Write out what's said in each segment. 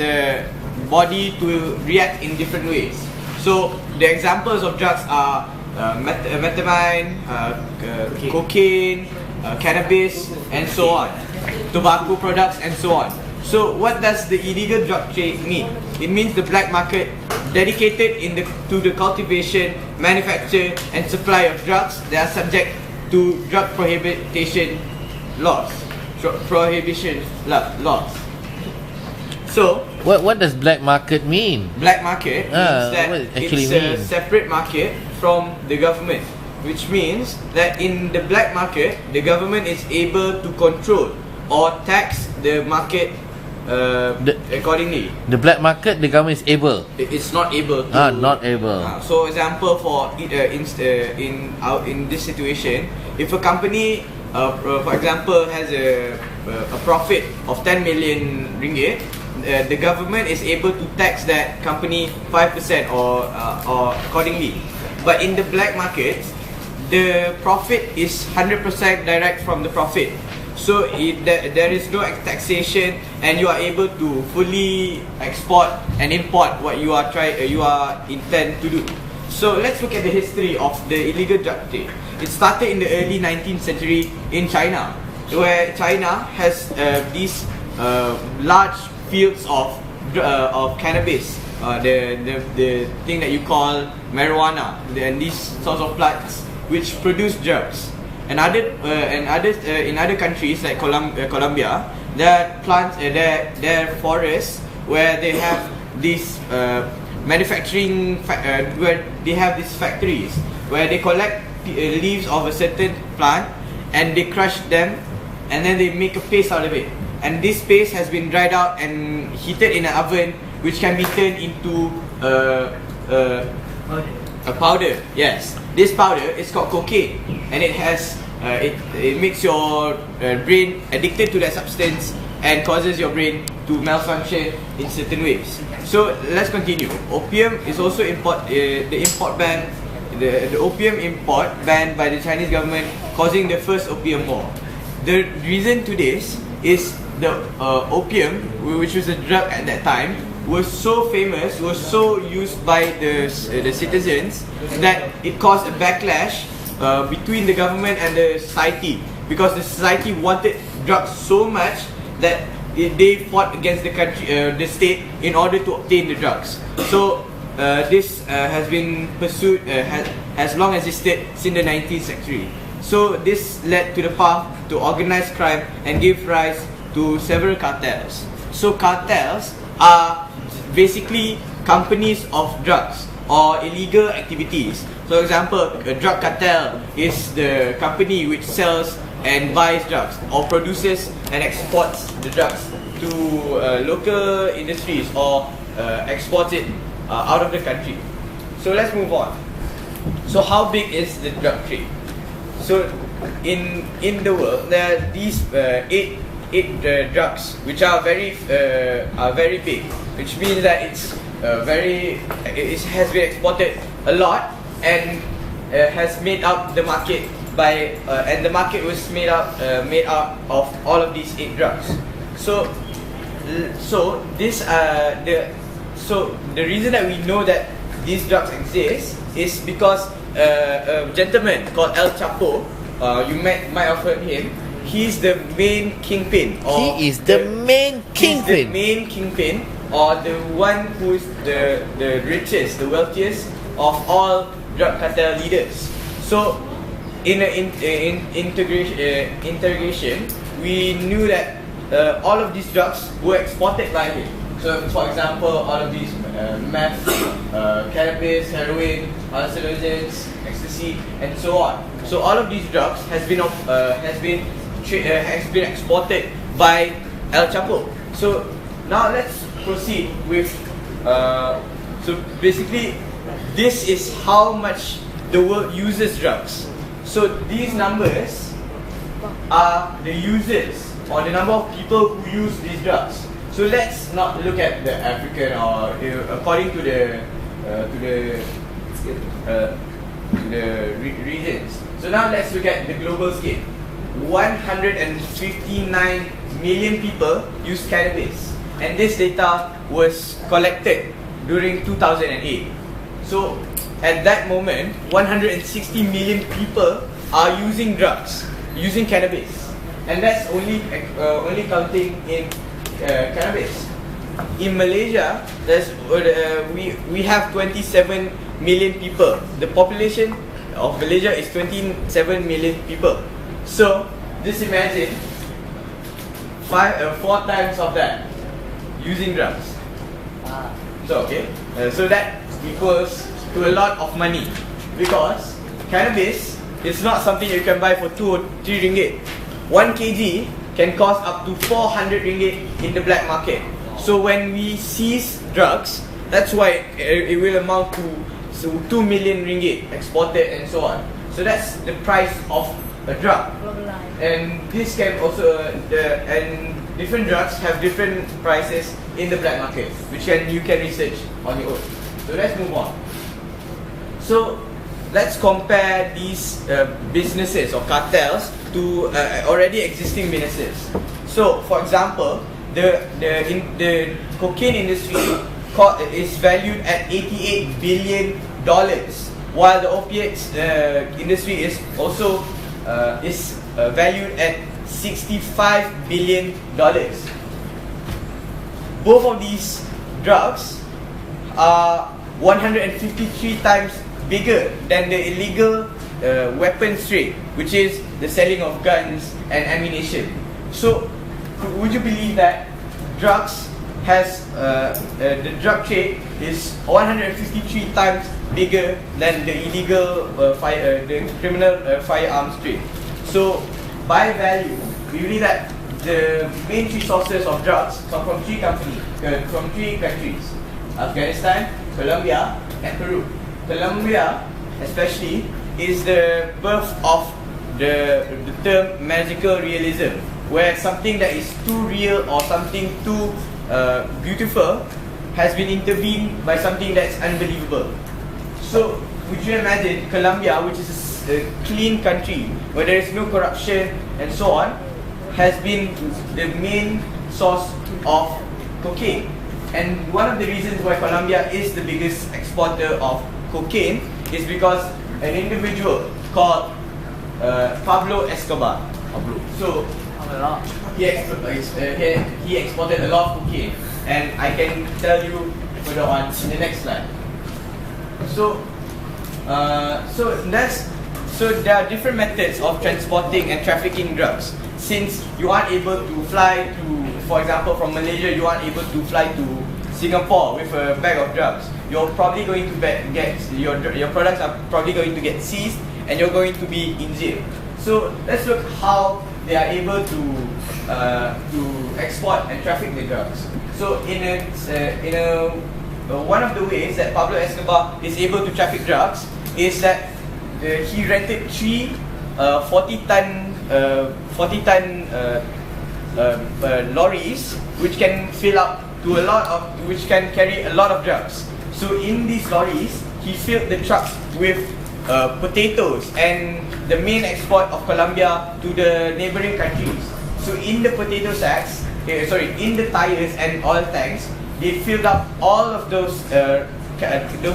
the body to react in different ways. So the examples of drugs are methamphetamine, cocaine, cannabis, and so on, tobacco products, and so on. So what does the illegal drug trade mean? It means the black market dedicated to the cultivation, manufacture, and supply of drugs that are subject to drug prohibition laws. So what does black market mean? Black market means that it's a separate market from the government, which means that in the black market, the government is able to control or tax the market accordingly. The black market, the government is able. It's not able to. Not able. So, example for in this situation, if a company, for example, has a profit of 10 million ringgit, the government is able to tax that company 5% or accordingly. But in the black market, the profit is 100% direct from the profit. So there is no taxation, and you are able to fully export and import what you are intend to do. So let's look at the history of the illegal drug trade. It started in the early 19th century in China, where China has these large fields of cannabis, the thing that you call marijuana, and these sorts of plants which produce drugs. In other countries like Colombia, there are plants, there are forests where they have these manufacturing, where they have these factories where they collect leaves of a certain plant and they crush them, and then they make a paste out of it. And this paste has been dried out and heated in an oven, which can be turned into a powder. Yes, this powder is called cocaine, and it has it makes your brain addicted to that substance and causes your brain to malfunction in certain ways. So let's continue. Opium is also the opium import banned by the Chinese government, causing the first opium war. The reason to this is the opium, which was a drug at that time, was so famous, was so used by the citizens, that it caused a backlash between the government and the society, because the society wanted drugs so much that they fought against the state in order to obtain the drugs. So this has been pursued as long as existed since the 19th century. So this led to the path to organized crime and gave rise to several cartels. So cartels are basically companies of drugs or illegal activities. So, for example, a drug cartel is the company which sells and buys drugs or produces and exports the drugs to local industries or exports it out of the country. So let's move on. So how big is the drug trade? So in the world, there are these eight drugs which are very big, which means that it has been exported a lot and has made up the market and the market was made up of all of these 8 drugs. So the reason that we know that these drugs exist is because a gentleman called El Chapo, you might have heard him. He's the main kingpin. He is the main kingpin. He's the main kingpin, or the one who is the richest, the wealthiest of all drug cartel leaders. So, in an interrogation, we knew that all of these drugs were exported by him. So, for example, all of these meth, cannabis, heroin, hallucinogens, ecstasy, and so on. So, all of these drugs has been exported by El Chapo. So now let's proceed with. So basically, this is how much the world uses drugs. So these numbers are the users, or the number of people who use these drugs. So let's not look at the African or according to the regions. So now let's look at the global scale. 159 million people use cannabis. and this data was collected during 2008. So at that moment, 160 million people are using drugs, using cannabis, and that's only counting in cannabis. In Malaysia, we have 27 million people. The population of Malaysia is 27 million people. So just imagine 4 times of that using drugs. So so that equals to a lot of money, because cannabis is not something you can buy for 2 or 3 ringgit. 1 kg can cost up to 400 ringgit in the black market. So when we seize drugs, that's why it will amount to 2 million ringgit exported and so on. So that's the price of a drug. And this can also and different drugs have different prices in the black market, which you can research on your own. So let's move on. So let's compare these businesses or cartels to already existing businesses. So for example, the cocaine industry is valued at $88 billion, while the opiates industry is also valued at $65 billion. Both of these drugs are 153 times bigger than the illegal weapons trade, which is the selling of guns and ammunition. So would you believe that drugs has the drug trade is 153 times bigger than the illegal the criminal firearms trade? So by value, we believe that the main 3 sources of drugs come from 3 countries: Afghanistan, Colombia, and Peru. Colombia especially is the birth of the term magical realism, where something that is too real or something too beautiful has been intervened by something that's unbelievable. So would you imagine Colombia, which is a clean country where there is no corruption and so on, has been the main source of cocaine. And one of the reasons why Colombia is the biggest exporter of cocaine is because an individual called Pablo Escobar. So he exported a lot of cocaine, and I can tell you further on in the next slide. So there are different methods of transporting and trafficking drugs. Since you aren't able to fly to, for example, from Malaysia, you aren't able to fly to Singapore with a bag of drugs, you're probably going to get your products are probably going to get seized, and you're going to be in jail. So let's look how they are able to export and traffic the drugs. So one of the ways that Pablo Escobar is able to traffic drugs is that he rented 3 40-ton lorries, which can which can carry a lot of drugs. So in these lorries, he filled the trucks with potatoes and the main export of Colombia to the neighboring countries. So in the potato sacks, in the tires and oil tanks, they filled up all of those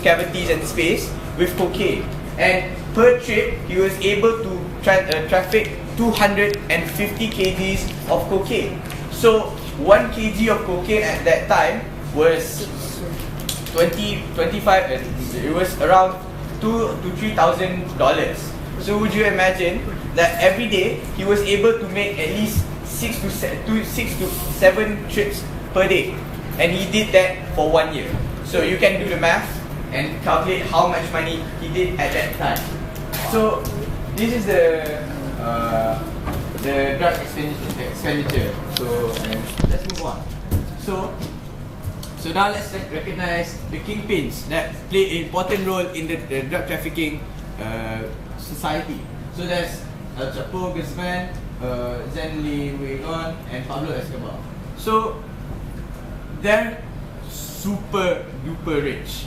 cavities and space with cocaine. And per trip, he was able to traffic 250 kgs of cocaine. So 1 kg of cocaine at that time was 25. It was around $2,000 to $3,000. So would you imagine that every day he was able to make at least 6 to 7 trips per day, and he did that for 1 year. So you can do the math and calculate how much money he did at that time. So this is the drug expenditure. So let's move on. So now let's recognize the kingpins that play an important role in the drug trafficking society. So there's El Chapo Guzman, Zenli Wegon, and Pablo Escobar. So they're super duper rich.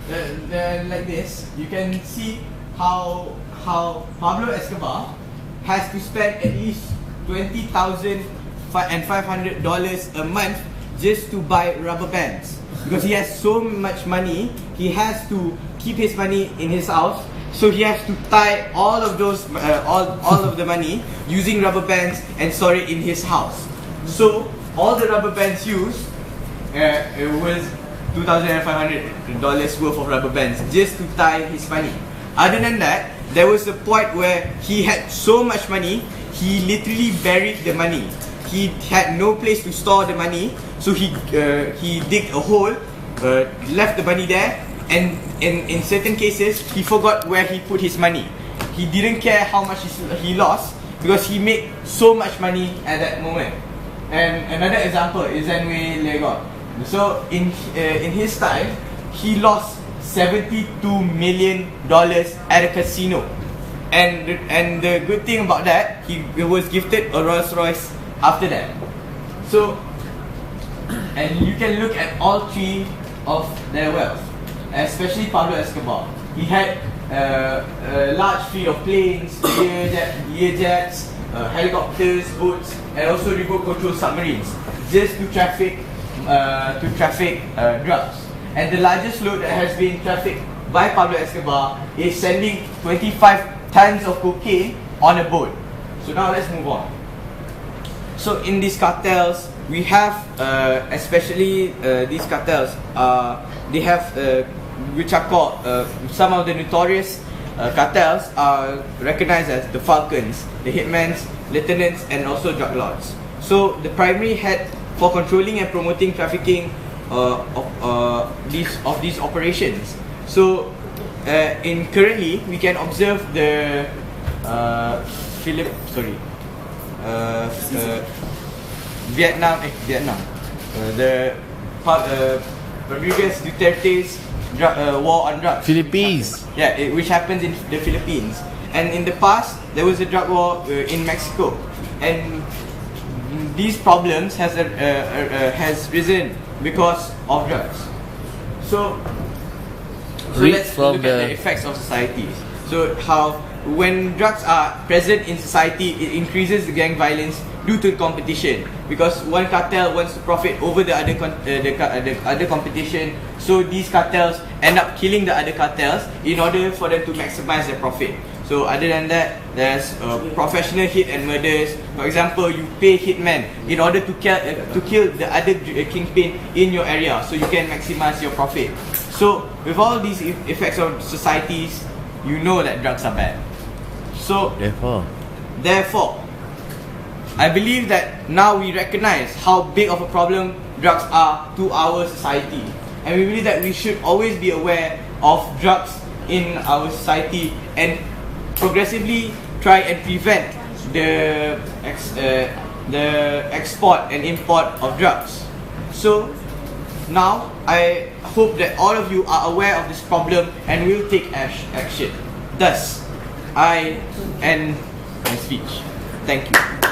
They're like this. You can see how Pablo Escobar has to spend at least $20,500 a month just to buy rubber bands. Because he has so much money, he has to keep his money in his house. So he has to tie all of those, all of the money using rubber bands and store it in his house. So all the rubber bands used, it was $2,500 worth of rubber bands just to tie his money. Other than that, there was a point where he had so much money, he literally buried the money. He had no place to store the money, so he digged a hole, left the money there, and in certain cases, he forgot where he put his money. He didn't care how much he lost because he made so much money at that moment. And another example is Azmi Legon. So in his time, he lost $72 million at a casino. And the good thing about that, he was gifted a Rolls Royce after that. So, and you can look at all three of their wealth, especially Pablo Escobar. He had a large fleet of planes, Learjets, helicopters, boats, and also remote control submarines, just to traffic drugs. And the largest load that has been trafficked by Pablo Escobar is sending 25 tons of cocaine on a boat. So now let's move on. So in these cartels, we have, especially these cartels, they have, which are called, some of the notorious cartels are recognized as the Falcons, the Hitmans, Lieutenants, and also drug lords. So the primary head for controlling and promoting trafficking of these operations. So currently, we can observe the Vietnam, the Rodriguez Duterte's war on drugs. Philippines. Which happens in the Philippines. And in the past, there was a drug war in Mexico. And these problems has risen because of drugs. So let's look at the effects of societies. So how when drugs are present in society, it increases the gang violence due to competition, because one cartel wants to profit over the other competition. So these cartels end up killing the other cartels in order for them to maximize their profit. So other than that, there's professional hit and murders. For example, you pay hitmen in order to kill the other kingpin in your area, so you can maximize your profit. So with all these effects of societies, you know that drugs are bad. So therefore, I believe that now we recognize how big of a problem drugs are to our society, and we believe that we should always be aware of drugs in our society and progressively try and prevent the export and import of drugs. So now I hope that all of you are aware of this problem and will take action. Thus, I end my speech. Thank you.